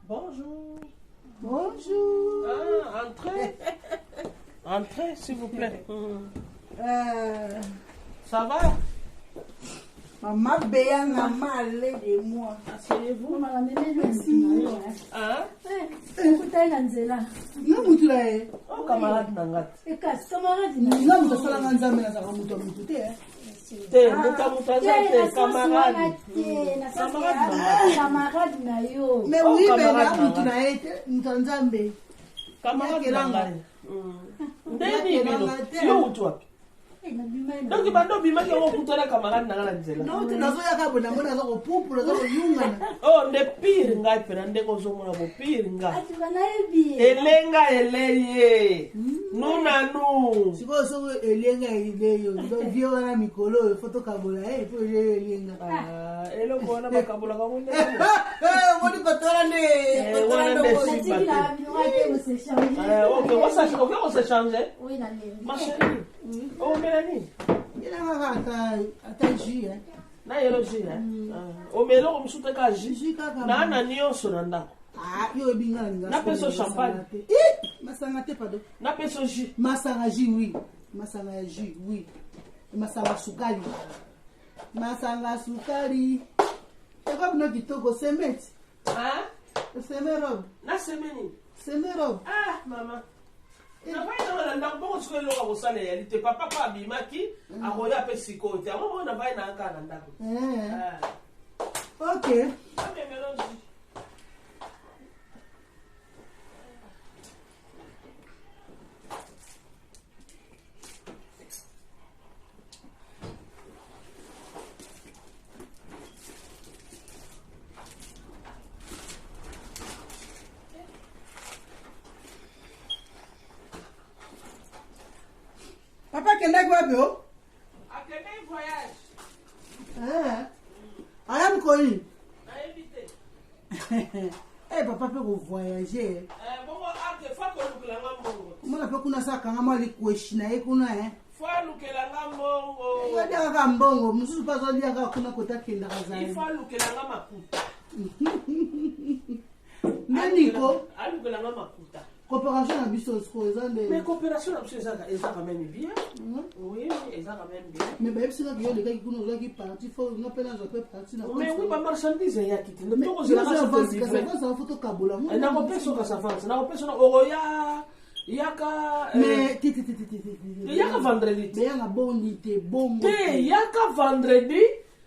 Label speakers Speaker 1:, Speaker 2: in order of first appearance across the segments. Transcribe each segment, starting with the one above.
Speaker 1: Bonjour.
Speaker 2: Bonjour.
Speaker 1: Ah, entrez. Entrez, s'il vous plaît. Ça va?
Speaker 2: Maman Béa m'a malé de moi.
Speaker 1: Asseyez-vous.
Speaker 2: Merci.
Speaker 1: Hein?
Speaker 2: Non, vous l'avez.
Speaker 1: Oh, camarade Nangat.
Speaker 2: Non, vous avez la nzambe na zaka muto muto te.
Speaker 1: Te, mutamutazate, camarade.
Speaker 3: Camarade na yo.
Speaker 2: Mais oui, mais là muto na ete, muto nzambe.
Speaker 1: Camarade Nangat. Ndeni bino. Yo utu wapi? Donc bando bimaki ngo kutana camarade Nangat nzela.
Speaker 2: Non, tu nazo ya ka bona mona zo pupu, nazo yunga.
Speaker 1: Oh, nde pire ngai pena ndeko zo mona bo pire ngai.
Speaker 3: Atukana ebi.
Speaker 1: Elenga eleye. Nuna nu.
Speaker 2: Siko so elenga eleyo. Do vio na mikolo photo kabola po elenga.
Speaker 1: Ah, elo bona bakabola ka monde.
Speaker 2: Wodi kotora ne. Kotora
Speaker 1: wana
Speaker 2: no.
Speaker 1: nde
Speaker 3: Natiki la binoite on se change.
Speaker 1: OK, on se change.
Speaker 3: Oui, na leli.
Speaker 1: Ma chérie. Oh, Mélanie.
Speaker 2: Ila ngaka ata jus
Speaker 1: Na yelo ji O melo ko msute ka ji.
Speaker 2: Jus kaka.
Speaker 1: Na na nyonso na ndako.
Speaker 2: Ah, yo binga nga.
Speaker 1: Na peso champagne.
Speaker 2: Masanga te pardon.
Speaker 1: Na peso ji.
Speaker 2: Masanga jus oui. Masanga jus oui. Masanga sukari. Masanga sukari. Eko bino kitoko semet.
Speaker 1: Ah?
Speaker 2: Semero.
Speaker 1: Na semeni.
Speaker 2: Semero.
Speaker 1: Ah, maman. Na vai na ndako boko siko lo ko sala ya lite papa pa bimaki akoya pe sikote. Amo na vai na aka na ndako.
Speaker 2: OK.
Speaker 1: Ame melo ji.
Speaker 2: Papa kenda kwa bio?
Speaker 1: Akende voyage.
Speaker 2: Ayam koni.
Speaker 1: Na éviter.
Speaker 2: Papa peut voyager.
Speaker 1: Bongo ake fa ko lukelanga mbongo.
Speaker 2: Mwana pe kuna saka ngama likueshina kuna
Speaker 1: Fa lukelanga mbongo.
Speaker 2: Ndia ka mbongo, mususu pazo ndia ka kuna kota kenda kazana.
Speaker 1: Ifa lukelanga makuta.
Speaker 2: Niko
Speaker 1: Alukelanga makuta.
Speaker 2: coopération na biso sko ezande.
Speaker 1: Mais coopération na biso ezaka quand même bien. Oui, ezaka quand même bien.
Speaker 2: Mais ba ebisika ki yo de ki kuna ozaki parti fo na pena zo pe parti na.
Speaker 1: Mais oui, ba marchandise ya kiti. Ne to ko
Speaker 2: zela
Speaker 1: zela
Speaker 2: ka
Speaker 1: ka
Speaker 2: se livrer. Ça photo kabola.
Speaker 1: Na ko peso ka savance. Na ko peso na oroya yaka
Speaker 2: mais
Speaker 1: yaka vendredi.
Speaker 2: Mais yanga bondi te bongo.
Speaker 1: Te yaka vendredi.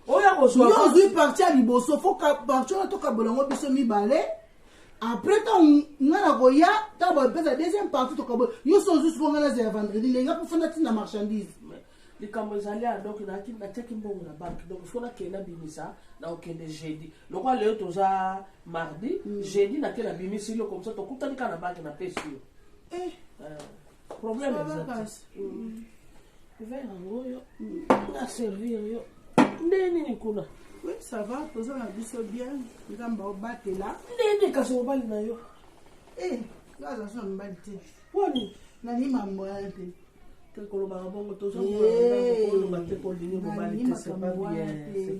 Speaker 1: Oya ko so.
Speaker 2: Yo zui parti a liboso fo ka parti na to kabola ngo biso mibale. Après tant ngana koya ta ba pesa deuxième partie to kabola. Yo so juste ngana za vendredi lenga pour fona tina marchandise.
Speaker 1: Les Cambodgiens donc na teki mbongo na banque donc fona kena bimisa na okende jeudi. Lokwa leo toza mardi, jeudi na kena bimisi lo comme ça to kutani kana banque na pesi. Problème exact. Vers ngoyo na servir yo. Ndeni ni kuna.
Speaker 2: Oui, ça va, toza na biso bien. Ngamba obatela.
Speaker 1: Ndeni kasi obali na yo.
Speaker 2: Ngaza so mbali te.
Speaker 1: Woni
Speaker 2: Nani mambo yate.
Speaker 1: te koloba bongo toza koloba te kolingi mobali te c'est pas bien.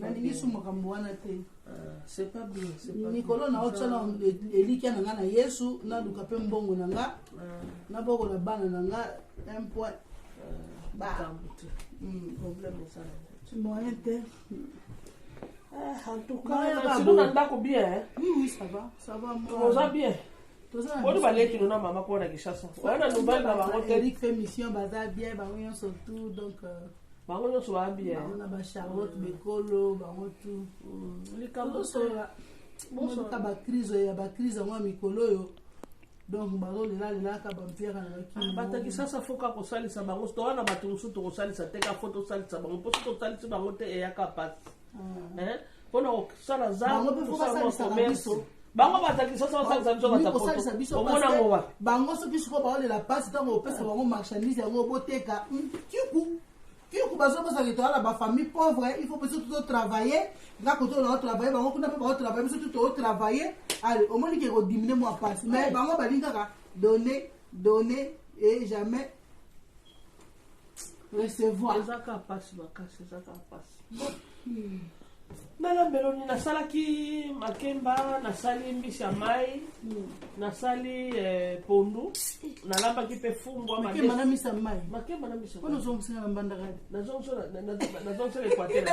Speaker 2: Nani su makambo wana te.
Speaker 1: C'est pas bien, c'est pas bien.
Speaker 2: Nikolo na otsa elikia na nga na Yesu na luka pe mbongo na nga. Na boko na bana na nga un point.
Speaker 1: Problème ça.
Speaker 2: Tu moyen te.
Speaker 1: En tout cas, sinon on a bien.
Speaker 2: Oui, ça va. Ça va moi.
Speaker 1: Toza bien. On va aller na mama ko na Kishasa. Wana nouvelle na bango te.
Speaker 2: Eric fait mission baza bien ba yon surtout donc
Speaker 1: bango nyonso ba bien.
Speaker 2: On a ba Charlotte Bekolo bango tout.
Speaker 1: Likambo so
Speaker 2: bonso ka ba crise ya ba crise ngwa mikolo yo. Donc bazo lela ka ba mpira na bakini.
Speaker 1: Bataki sasa foka ko salisa bango to wana batunsu to ko salisa te ka photo salisa bango poso to salisa bango te ya ka pass. Pona ko sala za
Speaker 2: bango pe foka salisa biso.
Speaker 1: Bango bataki sasa salisa biso omona ngowa.
Speaker 2: Bango so biso ko ba olela pass tango opesa bango marchandise yango boteka. Kiku bazo bosa ke to ala ba famille pauvre, il faut peut-être travailler. Là quand on travailler bango kuna pa travailler biso tout travailler. Allez, au moins il faut diminuer moi passe. Mais bango ba linga donner et jamais recevoir.
Speaker 1: Ezaka passe bakasi ezaka passe. Na nasalela mbeloni nasalaki makemba nasali mbisi ya mai nasali pondu nalambaki mpe fumbwa
Speaker 2: makemba na misa mai
Speaker 1: makemba na misa
Speaker 2: wana ozongisinga na mbanda kadi
Speaker 1: nazongsola equateur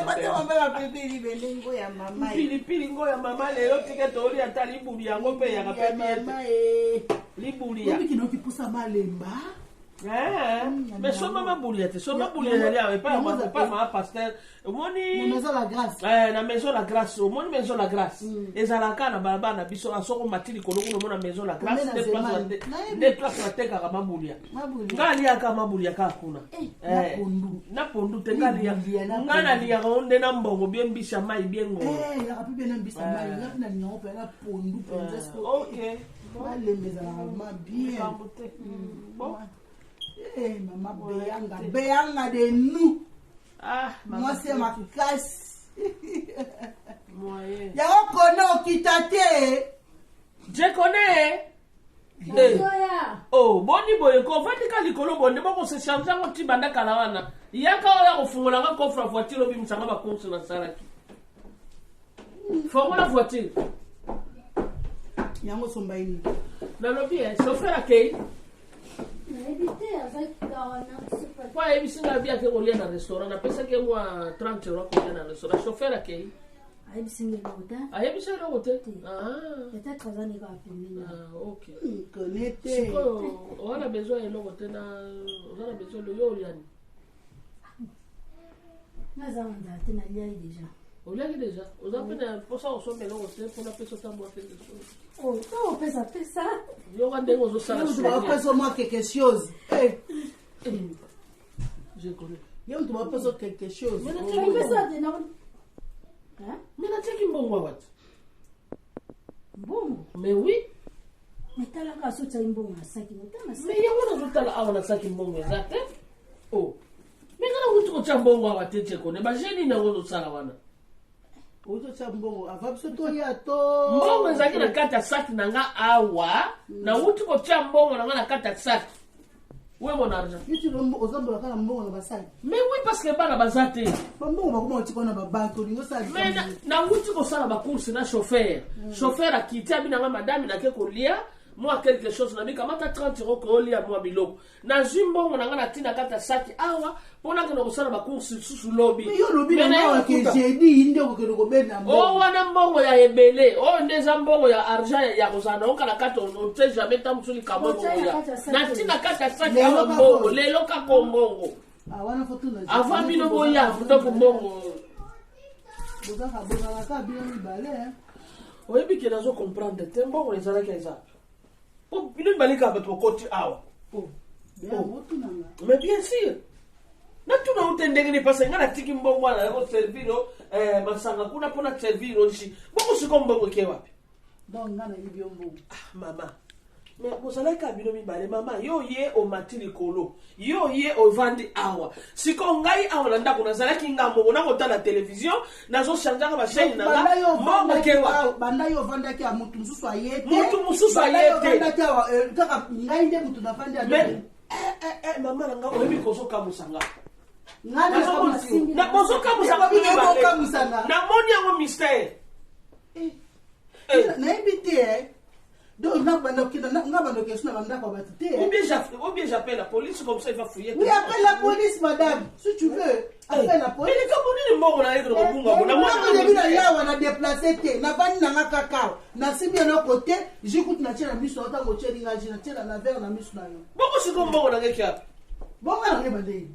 Speaker 2: ngo ya mama
Speaker 1: pilipili ngo ya mama lelo tike tooli ata libuli yango mpe yaka mpe libuli ya
Speaker 2: kinokipusa malemba
Speaker 1: mais soma mabulia te soma bulia ya pas ma pasteur omoni na maison la grâce omoni maison la grâce ezalaka na balaba na biso asoko matili koloko no mona maison la grâce des places na teka ka mabulia ngali aka mabulia ka kuna na pondu te ngali ya ngana liya onde na mbongo bien bisha mai bien ngo
Speaker 2: ya ka bien na bisha mai na nyo pe na pondu penza
Speaker 1: OK
Speaker 2: malembe za ma bien bon maman Béanga de nous. Moi c'est ma casse.
Speaker 1: Moyen.
Speaker 2: Y'a un kono qui t'attend.
Speaker 1: Je connais. Oh, boni boye ko fatika likolo bonde boko se changer ngo tibanda kala wana. Yaka oya kofungola nga coffre voiture obi msanga ba course na salaki. Fongola voiture.
Speaker 2: Yango sombaini.
Speaker 1: Na lobi chauffeur akei. Kwa hivi singa bia ke ngolia na restaurant na pesa ke mwa 30 € kwa na restaurant chauffeur akei
Speaker 3: Ahebi singa bota
Speaker 1: ahebi singa wote
Speaker 3: peut-être kazani ba pemina
Speaker 1: OK
Speaker 2: connecté
Speaker 1: on a besoin de l'autre na on a besoin de yoliani
Speaker 3: naza onda tena liai déjà
Speaker 1: on l'a déjà on a peine pour ça on se met l'autre pour la personne ta boire quelque chose
Speaker 3: oh non pesa
Speaker 1: yo gande ngozo sala
Speaker 2: tu vas pas moi quelque chose
Speaker 1: je connais
Speaker 2: yo tu vas pas quelque chose
Speaker 3: mais tu pesa de na
Speaker 1: mais na teki mbongo wat
Speaker 3: bon
Speaker 1: mais oui
Speaker 3: mais tala ka so tsa mbongo na saki motama
Speaker 1: mais yo wana zotala awana saki mbongo exact oh mais kana utuko cha mbongo awatete kone ba jeni na ngozo sala wana
Speaker 2: uto cha mbongo avabiso to ya to
Speaker 1: mbongo ezaki na kata saki nanga awa na utuko cha mbongo nanga na kata saki we mon argent
Speaker 2: tu nombo ozambola kana mbongo na basali
Speaker 1: mais oui parce que bana bazate
Speaker 2: mbongo bakoma otiko na babanko lingo sala
Speaker 1: mais na utuko sala ba course na chauffeur akiti abinanga madame na ke kolia moi quelque chose na bika mata 30 € ko lia moi biloko na zimbongo nanga na tina kata saki awa pona ke no kosala ba course susu lobby
Speaker 2: mais yo lobby na ke jeudi inde ko ke ko bena mbongo
Speaker 1: oh wana mbongo ya ebele oh ndeza mbongo ya argent ya kozana okala kata on sait jamais tant musuli kamo ya na tina kata saki awa mbongo lelo ka kombongo
Speaker 2: wana fotuna
Speaker 1: avant bino boya futo kombongo
Speaker 2: boza ka boza ka bien libale
Speaker 1: oyebi ke nazo comprendre te mbongo ezala ke eza po bino balika bato koti awa mais bien sûr na tuna utendenge ni pasa ngana tiki mbongo na ko serviro masanga kuna pona serviro nchi boko siko mbongo ke wapi
Speaker 2: donc ngana ibyo mbongo
Speaker 1: mama mais bozala ka bino mibale mama yo ye o matili kolo yo ye o vandi awa siko ngai awa na ndako nazala ki ngambo na kotala television nazo changer ba chaîne na mbongo ke wapi
Speaker 2: banda yo vanda ki amutu mususu ayete
Speaker 1: banda
Speaker 2: ki awa kaka ngai nde mutu na vanda
Speaker 1: mama nanga oyebi kozo kamusanga
Speaker 2: ngana
Speaker 1: na kozo kamusanga na moni yango mystère
Speaker 2: na ebite donc n'a pas de question à l'endroit va te
Speaker 1: ou bien j'appelle la police comme ça il va fouiller.
Speaker 2: Oui, appelle la police madame si tu veux appelle la police.
Speaker 1: Mais comme on dit mbongo na yeko kubunga bona
Speaker 2: moi je vais là ya wana déplacer te na bani na kakao na sibi na côté j'écoute na tira miso ota ko tsheri nga jina tshela na verre na miso na yo
Speaker 1: boko siko mbongo na ngeki hapa
Speaker 2: bongo na ngeba ndeni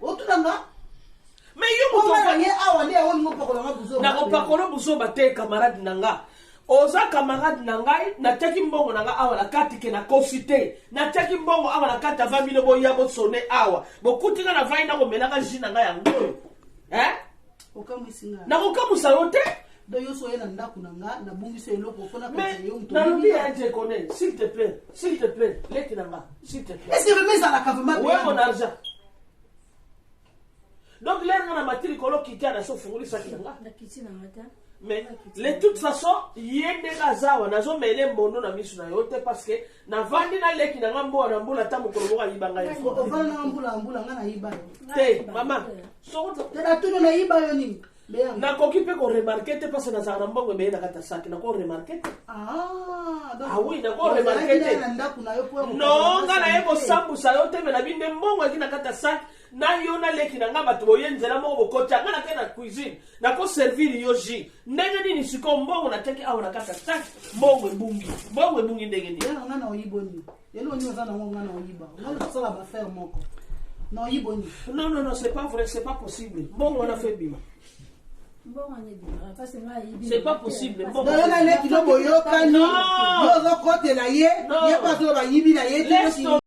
Speaker 2: otulanga
Speaker 1: mais yo mo
Speaker 2: to ye awa le woni ngo pakola nga buzo
Speaker 1: na ko pakola buzo bate camarade nanga oza camarade na ngai na teki mbongo nanga awa na kati ke na kofite na teki mbongo awa na kati 20 000 boya bo sonné awa bokutika na vai na ko melanga jina nanga yango
Speaker 2: okamusinga
Speaker 1: na ko kamusa yote
Speaker 2: do yo so yena ndaku nanga na bungise eloko fona ka yo mto
Speaker 1: na lobi ya je connais s'il te plaît leki nanga s'il te plaît
Speaker 2: est-ce que remise à la cavement
Speaker 1: ouais mon argent donc l'air na matiri kolo kitia na so funguli saki nanga
Speaker 3: na kiti na mata
Speaker 1: mais de toute façon yende kazawa nazo mele mbondo na misu na yote parce que na vandi na leki na ngambo na mbula tamu koloboka yibanga ya
Speaker 2: ko vana mbula ngana yiba
Speaker 1: te mama so
Speaker 2: te na tuno na yiba yo nini
Speaker 1: nakoki mpe koremarke te mpasi nazala na mbongo ebeye na kati ya saki nakoremarke te oui nakoremarke te no nga naye kosambusa yo te me na binde mbongo eki na kati ya saki na yo naleki na nga bato boye nzela moko bokoti anga nake na cuisine nakoserviri yo jus ndenge nini sikoyo mbongo nateki awa na kati ya saki mbongo ebungi ndenge nini
Speaker 2: nga na oyiboni yelo oni oza nango nga na oyiba nga kosala bafere moko na oyiboni
Speaker 1: non c'est pas vrai c'est pas possible mbongo wana fe bima c'est pas possible
Speaker 2: mbongo na leki no boyokani yo ozokotela ye ye paso bayibi na ye